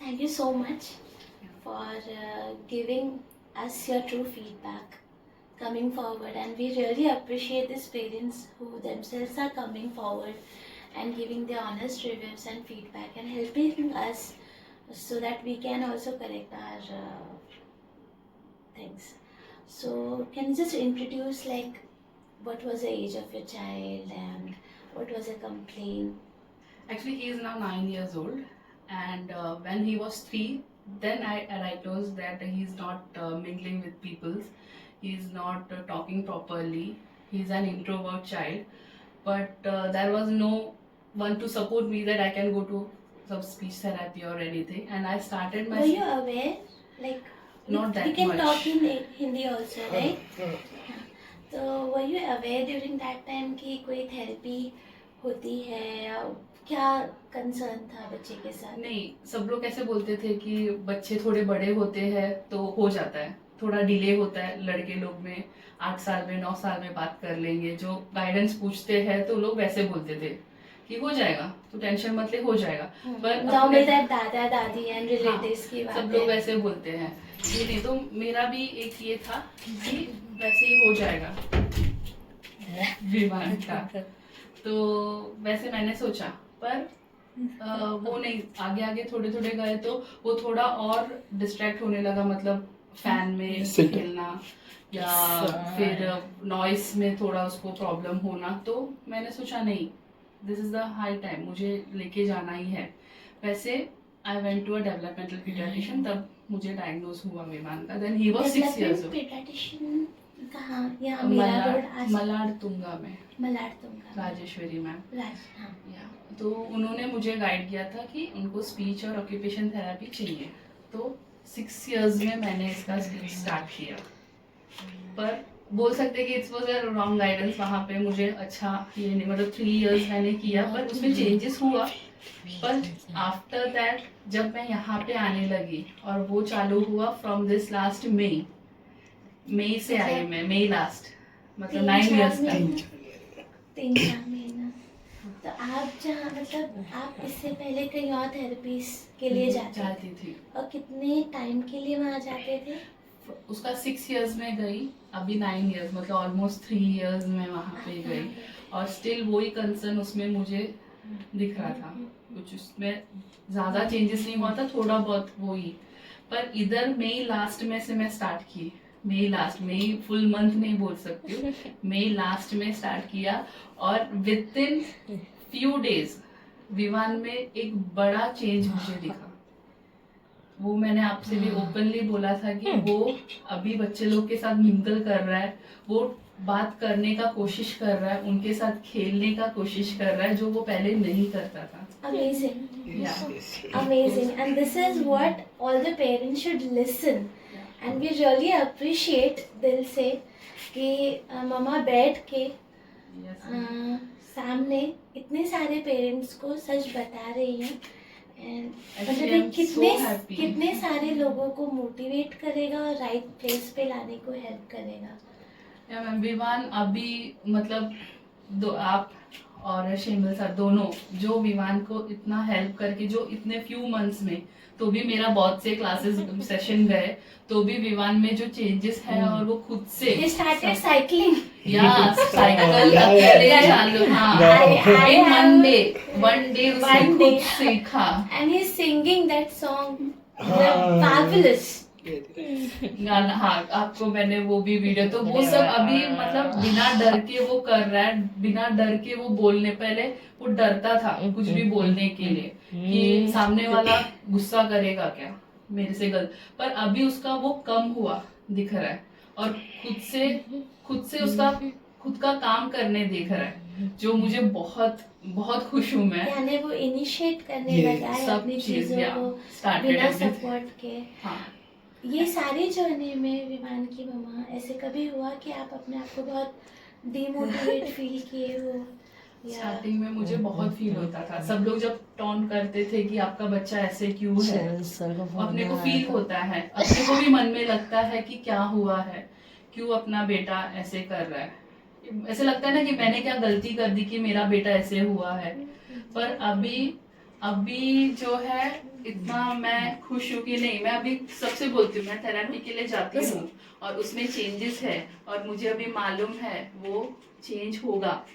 Thank you so much for giving us your true feedback, coming forward, and we really appreciate these parents who themselves are coming forward and giving their honest reviews and feedback and helping us so that we can also correct our things. So can you just introduce like what was the age of your child and what was a complaint? Actually, he is now 9 years old, and when he was 3, then I diagnosed that he is not mingling with people, he is not talking properly, he is an introvert child. But there was no one to support me that I can go to some speech therapy or anything, and I started my. Were you aware? Like, Not that we can much. talk in Hindi also, right? तो were you aware during that time कि कोई therapy होती है या क्या concern था बच्चे के साथ? नहीं, सब लोग ऐसे बोलते थे कि बच्चे थोड़े बड़े होते हैं तो हो जाता है, थोड़ा डिले होता है, लड़के लोग में 8 साल में 9 साल में बात कर लेंगे, जो गाइडेंस पूछते हैं तो लोग वैसे बोलते थे कि हो जाएगा, तो टेंशन मत ले, हो जाएगा। पर नॉर्मल दैट दादा दादी एंड रिलेटिव्स की बात सब लोग वैसे बोलते हैं कि नहीं, तो मेरा भी एक ये था कि वैसे ही हो जाएगा विमान का, तो वैसे मैंने सोचा। पर वो नहीं, आगे आगे थोड़े थोड़े गए तो वो थोड़ा और डिस्ट्रैक्ट होने लगा, मतलब फैन में खेलना या फिर नॉइस में थोड़ा उसको प्रॉब्लम होना। तो मैंने सोचा नहीं, this is the high time, मुझे लेके जाना ही है। वैसे I went to a developmental paediatrician, तब मुझे डायग्नोज हुआ विमान का। Then he was 6 years old. Paediatrician कहाँ? यहाँ मीरा रोड मलाडतुंगा में, मलाडतुंगा राजेश्वरी मैम। हाँ। तो उन्होंने मुझे गाइड किया था कि उनको स्पीच और ऑक्यूपेशन थेरेपी चाहिए, तो 6 इयर्स में मैंने इसका स्पीच स्टार्ट किया। पर बोल सकते कि it's was a wrong guidance, वहाँ पे मुझे अच्छा ये नहीं, मतलब 3 इयर्स मैंने किया पर उसमें चेंजेस हुआ। पर आफ्टर दैट जब मैं यहाँ पे आने लगी और वो चालू हुआ फ्रॉम दिस लास्ट मई से आई मैं, मई लास्ट, मतलब 9 इयर्स का। 3-4 महीना। तो आप जहाँ, मतलब आप इससे पहले कहीं और थेरेपीज के लिए जाती थी, और कितने टाइम के लिए वहाँ जाते थे? उसका 6 इयर्स में गई, अभी 9 इयर्स, मतलब ऑलमोस्ट 3 इयर्स में वहाँ पे गई, और स्टिल वही कंसर्न उसमें मुझे दिख रहा था। कुछ उसमें ज़्यादा चेंजेस नहीं हुआ था, थोड़ा बहुत वही। पर इधर मई लास्ट में से मैं स्टार्ट की, मई फुल मंथ नहीं बोल सकती हूँ, मई लास्ट में स्टार्ट किया, और विद इन फ्यू डेज विमान में एक बड़ा चेंज मुझे दिखा। वो मैंने आपसे भी ओपनली बोला था कि वो अभी बच्चे लोग के साथ मिंगल कर रहा है, वो बात करने का कोशिश कर रहा है, उनके साथ खेलने का कोशिश कर रहा है, जो वो पहले नहीं करता था। Amazing. And this is what all the parents should listen. And we really appreciate, दिल से, कि मम्मा बैठ के सामने इतने सारे पेरेंट्स को सच बता रही हैं। मतलब कितने सारे लोगों को मोटिवेट करेगा और राइट प्लेस पे लाने को हेल्प करेगा। मैम, विमान अभी मतलब आप और शेमल सर दोनों जो विमान को इतना हेल्प करके, जो इतने फ्यू मंथ्स में, तो भी मेरा बहुत से क्लासेस सेशन गए, तो भी विमान में जो चेंजेस है, और वो खुद से स्टार्टेड साइकिलिंग, साइकिल अकेले चालू, वन डे खुद सीखा, and he is singing that song fabulous गाना। हाँ, आपको मैंने वो भी वीडियो, तो वो सब अभी मतलब बिना डर के वो कर रहा है, बिना डर के वो बोलने, पहले वो डरता था कुछ भी बोलने के लिए कि सामने वाला गुस्सा करेगा क्या मेरे से गलत, पर अभी उसका वो कम हुआ दिख रहा है, और खुद से उसका खुद का काम करने दिख रहा है, जो मुझे बहुत बहुत खुश हूँ मैं। यानी वो इनिशिएट करने लगा है अपनी चीजों को बिना सपोर्ट के। हाँ, ये सारी जर्नी में विमान की मम्मा, ऐसे कभी हुआ कि आप अपने आप को बहुत डिमोटिवेट फील किए हो? स्टार्टिंग में मुझे बहुत फील होता था, सब लोग जब टॉन्ट करते थे कि आपका बच्चा ऐसे क्यों है, अपने को फील होता है, अपने को भी मन में लगता है कि क्या हुआ है, क्यों अपना बेटा ऐसे कर रहा है, ऐसे लगता है ना कि मैंने क्या गलती कर दी कि मेरा बेटा ऐसे हुआ है। पर अभी जो है इतना मैं खुश हूँ कि नहीं, मैं अभी सबसे बोलती हूँ मैं थेरेपी के लिए जाती हूँ और उसमें चेंजेस है और मुझे अभी मालूम है वो चेंज होगा,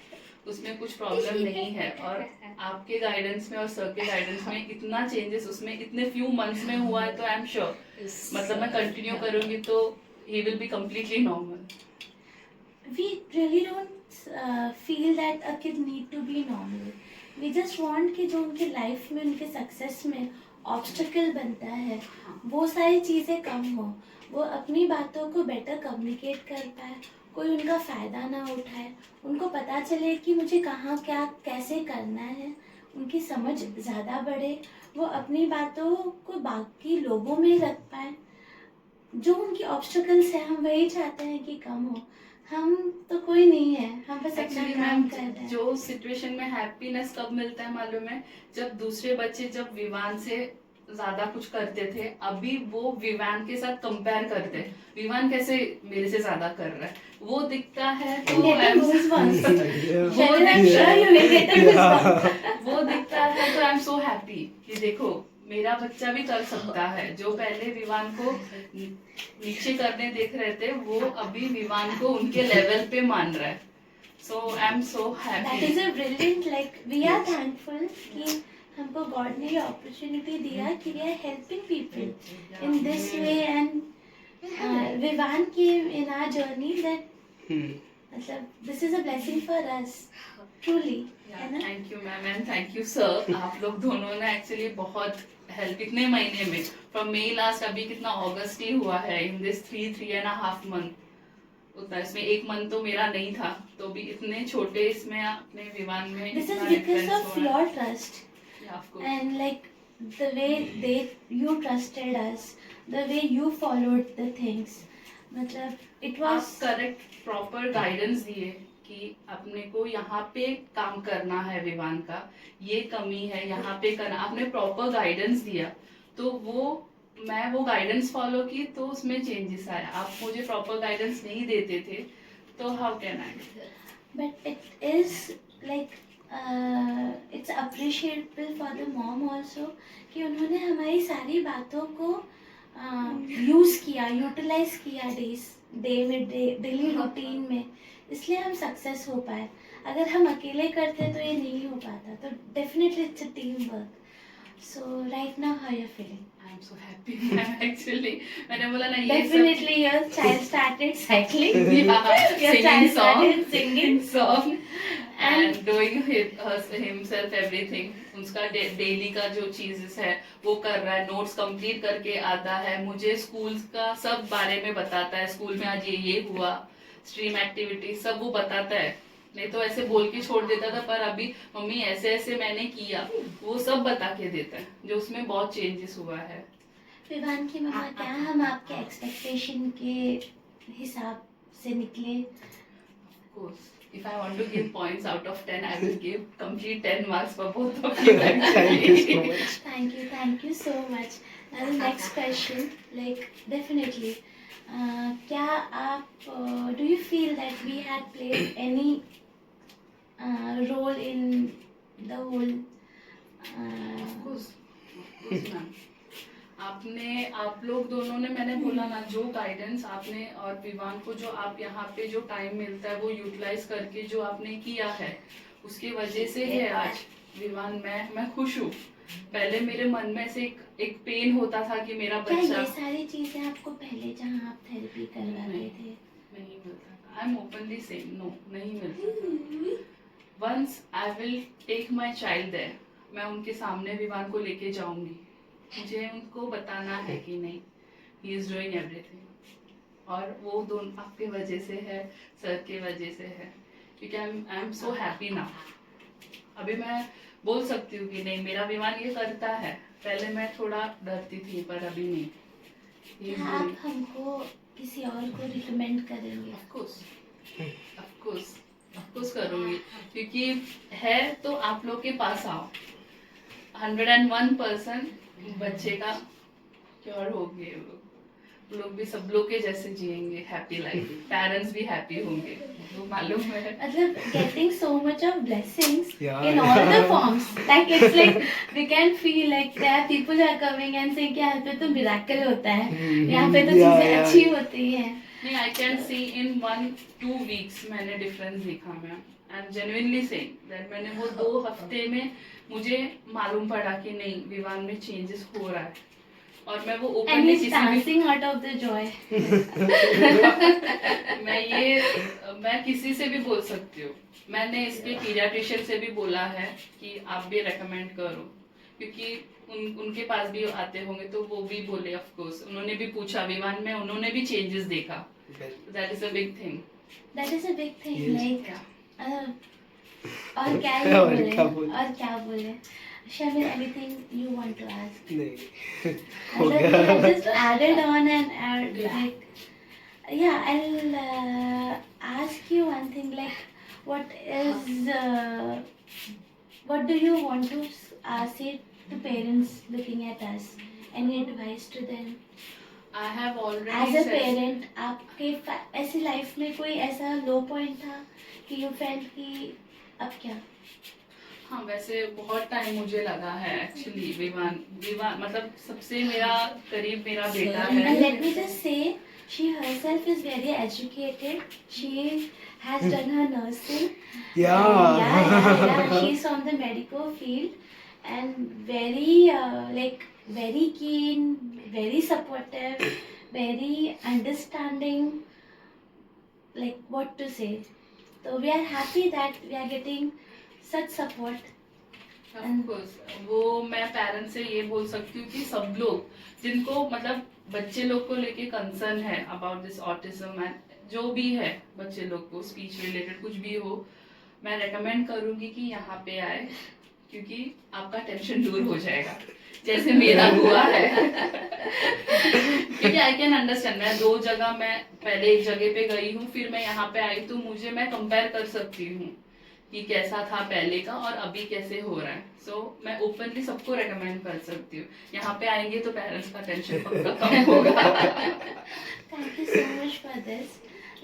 उसमें कुछ प्रॉब्लम नहीं है। और आपके गाइडेंस में और सर के गाइडेंस में इतना चेंजेस उसमें इतने फ्यू मंथ्स में हुआ है, तो आई एम श्योर मतलब मैं कंटिन्यू करूँगी तो he will be completely normal. We really don't feel that a kid need to be normal. We just want कि जो उनके लाइफ में उनके सक्सेस में ऑब्स्टिकल बनता है वो सारी चीज़ें कम हो, वो अपनी बातों को बेटर कम्युनिकेट कर पाए, कोई उनका फ़ायदा ना उठाए, उनको पता चले कि मुझे कहाँ क्या कैसे करना है, उनकी समझ ज़्यादा बढ़े, वो अपनी बातों को बाकी लोगों में रख पाए। जो उनकी ऑब्स्टिकल्स है हम वही चाहते हैं कि कम हो। हम तो कोई नहीं है, हम बस अपना एक्चुअली काम मैम कर रहे हैं। जो सिचुएशन में हैप्पीनेस कब मिलता है मालूम है, जब दूसरे बच्चे जब विवान से ज्यादा कुछ करते थे, अभी वो विवान के साथ कंपेयर करते हैं, विवान कैसे मेरे से ज्यादा कर रहा है, वो दिखता है तो Getting goosebumps. Yes. Sharon, I'm sure you will get a goosebumps. वो दिखता है तो आई एम सो हैप्पी कि देखो मेरा बच्चा भी कर सकता है। जो पहले विवान को नीचे करने देख रहे थे वो अभी विवान को उनके लेवल पे मान रहा है। So I am so That happy. is a brilliant, like we are thankful कि हमको God ने ये opportunity दिया कि we are helping people in this way and Vivaan की in our journey that मतलब this is a blessing for us truly, है ना? Thank you ma'am and thank you sir, आप लोग दोनों ने एक्चुअली बहुत हेल्प कितने महीने में फ्रॉम मई लास्ट अभी कितना अगस्त ही हुआ है, इन दिस 3.5 मंथ उतना, इसमें 1 मंथ तो मेरा नहीं था, तो भी इतने छोटे इसमें अपने विवान में This is इतना because difference of हुआ है। your trust Yeah, of course. and like the way you trusted us, the way you followed the things, मतलब it आप was करेक्ट प्रॉपर गाइडेंस दिए कि अपने को यहाँ पे काम करना है, विवान का ये कमी है यहाँ पे करना, आपने प्रॉपर गाइडेंस दिया तो वो मैं वो गाइडेंस फॉलो की तो उसमें चेंजेस आया। आप मुझे प्रॉपर गाइडेंस नहीं देते थे तो how can I. but it is like it's appreciable for the mom also कि उन्होंने हमारी सारी बातों को यूज़ किया, यूटिलाइज किया डेली रूटीन में, इसलिए हम सक्सेस हो पाए। अगर हम अकेले करते तो ये नहीं हो पाता, तो definitely it's a team work. So right now how you feeling? I am so happy actually. मैंने बोला ना ये Definitely your child started cycling. सब Your child started singing. song and doing himself everything, उसका डेली का जो चीजेस है वो कर रहा है, नोट्स कंप्लीट करके आता है, मुझे स्कूल का सब बारे में बताता है, स्कूल में आज ये हुआ, स्ट्रीम एक्टिविटी सब वो बताता है। नहीं तो ऐसे बोल के छोड़ देता था, पर अभी मम्मी ऐसे ऐसे मैंने किया, वो सब बता के देता है, जो उसमें बहुत चेंजेस हुआ है। विवान की मम्मा, क्या हम आपके एक्सपेक्टेशन के हिसाब से निकले? Of course, if I want to give points out of 10, I will give complete 10 marks for both of you. Thank you so much. Thank you so much. Now the next question, like definitely, क्या आप do you feel that we had played any role in the whole? Of course, ma'am. आपने आप लोग दोनों ने, मैंने बोला ना, जो गाइडेंस आपने और विवान को जो आप यहाँ पे जो टाइम मिलता है वो यूटिलाइज करके जो आपने किया है उसकी वजह से है आज विवान मैं खुश हूँ। पहले मेरे मन में से एक पेन होता था कि मेरा क्या बच्चा ये सारी चीजें आपको पहले जहाँ आप थेरेपी करवाते थे नहीं मिलता था। I am openly saying no, नहीं मिलता था। Once I will take my child there, मैं उनके सामने विवान को लेके जाऊंगी, मुझे उनको बताना है कि नहीं ही इज डूइंग एवरीथिंग, और वो दोनों आपके वजह से है, सर के वजह से है, क्योंकि आई एम सो हैप्पी नाउ। अभी मैं बोल सकती हूँ कि नहीं मेरा विमान ये करता है, पहले मैं थोड़ा डरती थी पर अभी नहीं। He is क्या आप doing- हमको किसी और को रिकमेंड करेंगे? Of course करूँगी, क्योंकि है तो आप लोग के पास आओ, 101% बच्चे का क्योर हो गए वो, लोग भी सब लोग के जैसे जिएंगे हैप्पी लाइफ, पेरेंट्स भी हैप्पी होंगे, वो मालूम है। मतलब getting so much of blessings Yeah. in all the forms. Like it's like we can feel like there are people are coming and saying कि यहाँ पे तो miracle होता है, यहाँ पे तो Yeah, चीजें yeah. अच्छी होती हैं. नहीं, I can see in 1-2 weeks मैंने डिफरेंस देखा ma'am. I am genuinely saying that मैंने वो 2 हफ्ते में मुझे मालूम पड़ा कि नहीं विवान में चेंजेस हो रहा है, और मैं वो And ओपनली he's किसी भी dancing out of the joy. मैं किसी से भी बोल सकती हूँ। मैंने इसके पीडियाट्रिशियन से भी बोला है कि आप भी रेकमेंड करो, क्योंकि उनके पास भी आते होंगे तो वो भी बोले, ऑफ कोर्स उन्होंने भी पूछा विवान में, उन्होंने भी चेंजेस देखा। That is a big thing. That is a big thing. Yes. Like और क्या ही और बोले, क्या बोले? और क्या बोले? Shamil, anything you want to ask? नहीं हो मतलब गया। I just added on and add like, yeah, I'll ask you one thing, like what do you want to say to parents looking at us? Any advice to them? I have As already a parent, आपके ऐसी life में कोई ऐसा लो point था कि you felt कि अब क्या? हाँ, वैसे बहुत टाइम मुझे लगा है एक्चुअली विवान मतलब सबसे मेरा करीब मेरा बेटा And है। let me just say, she herself is very educated. She has done her nursing. Yeah. Yeah. She's from the medical field and very very keen, very supportive, very understanding. Like what to say. So we are happy that we are getting such support. Of course, वो मैं parents से ये बोल सकती हूँ कि सब लोग जिनको मतलब बच्चे लोग को लेके कंसर्न है अबाउट दिस ऑटिज्म एंड जो भी है बच्चे लोग को स्पीच रिलेटेड कुछ भी हो, मैं रेकमेंड करूँगी कि यहाँ पे आए, क्योंकि आपका टेंशन दूर हो जाएगा जैसे मेरा हुआ है। क्योंकि आई कैन अंडरस्टैंड, मैं 2 जगह, मैं पहले एक जगह पे गई हूँ, फिर मैं यहाँ पे आई, तो मैं कंपेयर कर सकती हूँ कि कैसा था पहले का और अभी कैसे हो रहा है। सो मैं ओपनली सबको रेकमेंड कर सकती हूँ, यहाँ पे आएंगे तो पेरेंट्स का टेंशन पक्का कम होगा। Thank you so much for this.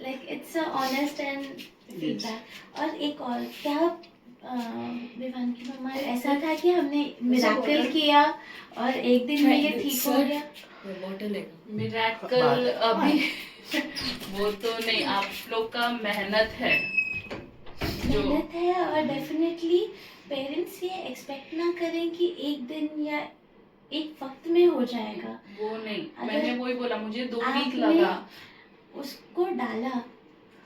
Like it's a honest and feedback. और एक और क्या विवान की मम्मा ऐसा था कि हमने मिराकल किया और एक दिन में ये ठीक हो गया? मिरेकल अभी वो तो नहीं, आप लोग का मेहनत है जो मेहनत है, और डेफिनेटली पेरेंट्स ये एक्सपेक्ट ना करें कि एक दिन या एक वक्त में हो जाएगा। वो नहीं, अगर मैंने वही बोला, मुझे 2 वीक आपने लगा। उसको डाला,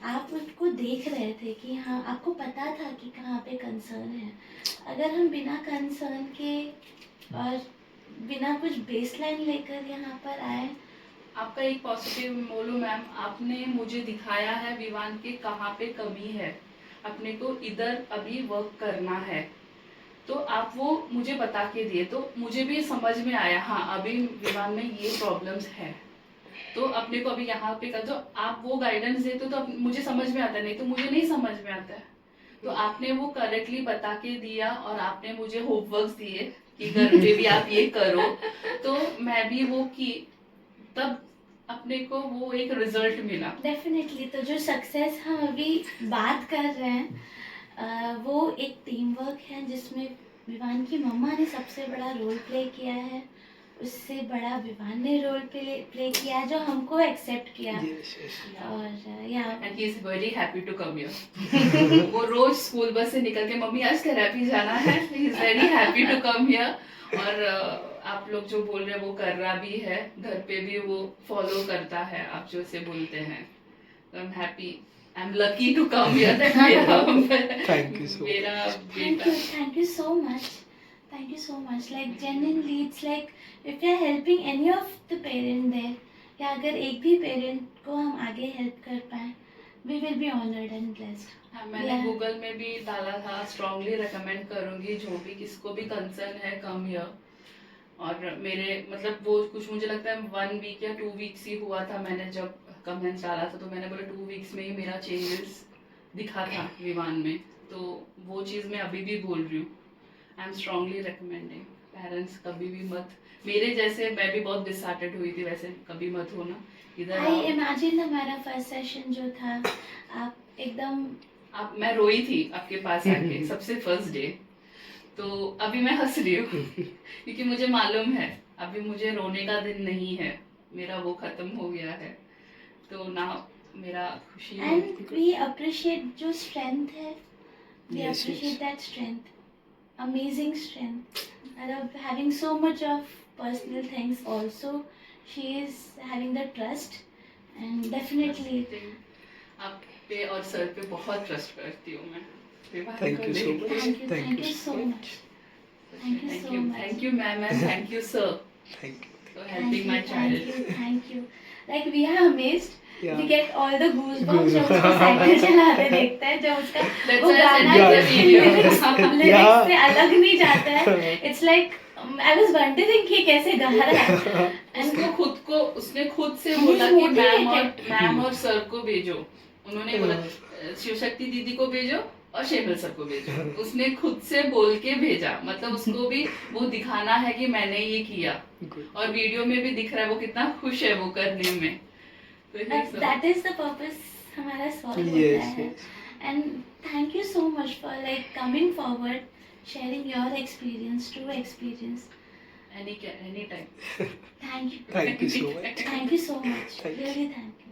आप उसको देख रहे थे कि हाँ आपको पता था कि कहाँ पे कंसर्न है। अगर हम बिना कंसर्न के और बिना कुछ बेसलाइन लेकर यहाँ पर आए, आपका एक पॉजिटिव बोलूं मैम, आपने मुझे दिखाया है विवान के कहाँ पे कमी है, अपने को इधर अभी वर्क करना है, तो आप वो मुझे बता के दिए, तो मुझे भी समझ में आया हाँ अभी विवान में ये प्रॉब्लम्स है, तो अपने को अभी यहाँ पे कर, जो आप वो गाइडेंस देते तो मुझे समझ में आता है, नहीं तो मुझे नहीं समझ में आता है। तो आपने वो करेक्टली बता के दिया और आपने मुझे होमवर्क्स दिए कि घर पे भी आप ये करो, तो मैं भी वो की, तब अपने को वो एक रिजल्ट मिला। डेफिनेटली। तो जो सक्सेस हम अभी बात कर रहे हैं वो एक टीम वर्क है जिसमें विवान की मम्मा ने सबसे बड़ा रोल प्ले किया है, उससे बड़ा विवान ने रोल प्ले किया जो हमको एक्सेप्ट किया। और या and he is very happy to come here. वो रोज स्कूल बस से निकल के मम्मी आज थेरेपी जाना है, he is very happy to come here. और आप लोग जो बोल रहे हैं वो कर रहा भी है, घर पे भी वो फॉलो करता है आप जो से बोलते हैं। I am happy, I am lucky to come here that Thank you so मेरा thank बेटा। you so much. Thank you so much. Like genuinely, it's like if we are helping any of the parent there, या अगर एक भी parent को हम आगे help कर पाए, we will be honored and blessed. मैंने Yeah. गूगल में भी डाला था, स्ट्रांगली रेकमेंड करूंगी जो भी किसको भी कंसर्न है कम हियर। और मेरे मतलब वो कुछ मुझे लगता है 1 वीक या 2 वीक्स ही हुआ था, मैंने जब कमेंट्स डाला था, तो मैंने बोला 2 वीक्स में ही मेरा चेंजेस दिखा था विवान में, तो वो चीज़ मैं अभी भी बोल रही हूँ। I am strongly recommending parents कभी भी मत, मेरे जैसे मैं भी बहुत डिसहार्टेड हुई थी, वैसे कभी मत होना इधर आई आओ। इमेजिन हमारा फर्स्ट सेशन जो था, आप एकदम आप, मैं रोई थी आपके पास आके सबसे फर्स्ट डे, तो अभी मैं हंस रही हूँ क्योंकि मुझे मालूम है अभी मुझे रोने का दिन नहीं है, मेरा वो खत्म हो गया है, तो ना मेरा खुशी एंड होती। वी अप्रिशिएट जो स्ट्रेंथ है, we Yes, appreciate yes. That strength, amazing strength, मतलब having so much of personal things also, she is having the trust and definitely आप पे और सर पे बहुत ट्रस्ट करती हूँ मैं विवाह Thank को you so लेके। much. thank you so much. Thank you so much. Thank you ma'am and thank you sir Thank you. for helping my child. Thank you. Like we are amazed. Yeah. We get all the goosebumps जब उसको cycle चलाते देखते हैं, जब उसका That's वो why I गाना sent you the video. lyrics से अलग नहीं जाता है. It's like I was wondering कि कैसे गा रहा है. उसने खुद से And बोला he's कि मैम Hmm. और सर को भेजो, उन्होंने बोला शिवशक्ति दीदी को भेजो और शेमल सर को भेजो, उसने खुद से बोल के भेजा, मतलब उसको भी वो दिखाना है कि मैंने ये किया, Good. और वीडियो में भी दिख रहा है वो कितना खुश है वो करने में, तो ये सब। That is the purpose हमारा सॉल्व Yes, होता है. yes. And thank you so much for like coming forward, sharing your experience, true experience. Anytime. Thank you. Thank you so much. Thank you so much. Thank you. Really thank you.